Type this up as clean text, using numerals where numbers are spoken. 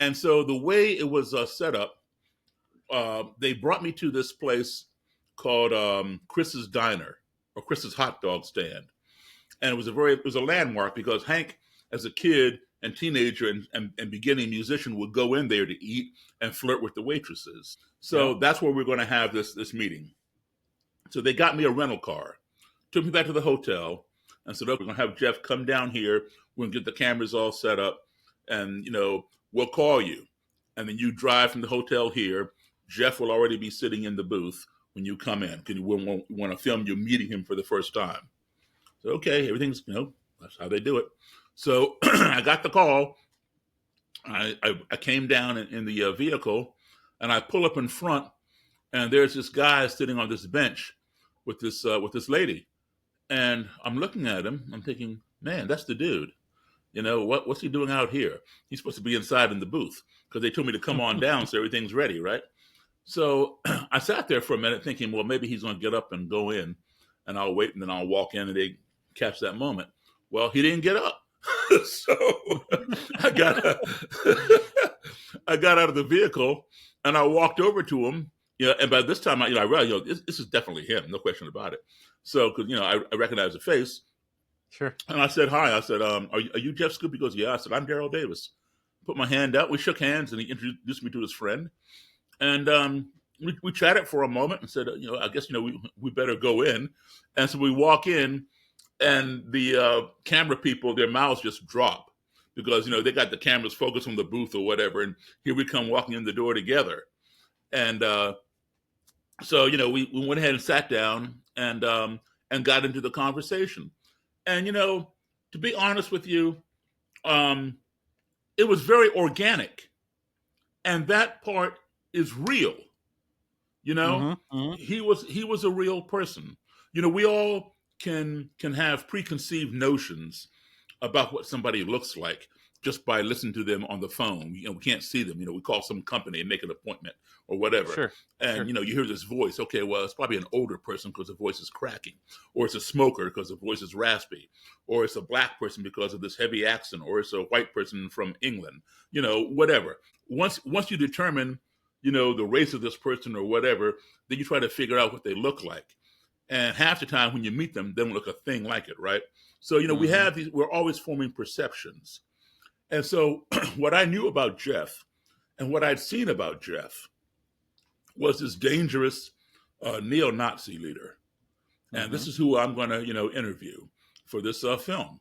And so the way it was set up, they brought me to this place called Chris's Diner or Chris's Hot Dog Stand. And it was a landmark because Hank, as a kid and teenager and beginning musician, would go in there to eat and flirt with the waitresses. So that's where we're going to have this meeting. So they got me a rental car, took me back to the hotel, and said, "Okay, we're going to have Jeff come down here. We're going to get the cameras all set up, and we'll call you, and then you drive from the hotel here. Jeff will already be sitting in the booth when you come in because we want to film you meeting him for the first time." So okay, everything's that's how they do it. So I got the call. I came down in the vehicle, and I pull up in front, and there's this guy sitting on this bench with this lady, and I'm looking at him. I'm thinking, man, that's the dude. What's he doing out here? He's supposed to be inside in the booth because they told me to come on down so everything's ready, right? So I sat there for a minute thinking, well, maybe he's going to get up and go in, and I'll wait, and then I'll walk in, and they catch that moment. Well, he didn't get up. So I got out of the vehicle, and I walked over to him. And by this time, I realized, this is definitely him, no question about it. So, because I recognize the face. Sure. And I said, "Hi." I said, "Are you Jeff Schoep?" He goes, "Yeah." I said, "I'm Daryl Davis." Put my hand out. We shook hands, and he introduced me to his friend. And we chatted for a moment and said, I guess we better go in. And so we walk in, and the camera people, their mouths just drop because they got the cameras focused on the booth or whatever. And here we come walking in the door together. And so we went ahead and sat down and got into the conversation. And to be honest with you, it was very organic, and that part is real. He was a real person. We all can have preconceived notions about what somebody looks like just by listening to them on the phone. We can't see them. We call some company and make an appointment or whatever. Sure. And, you hear this voice. Okay, well, it's probably an older person because the voice is cracking. Or it's a smoker because the voice is raspy. Or it's a black person because of this heavy accent. Or it's a white person from England. Whatever. Once you determine, the race of this person or whatever, then you try to figure out what they look like. And half the time when you meet them, they don't look a thing like it, right? So, we're always forming perceptions. And so what I knew about Jeff and what I'd seen about Jeff was this dangerous neo-Nazi leader. And this is who I'm going to, interview for this film.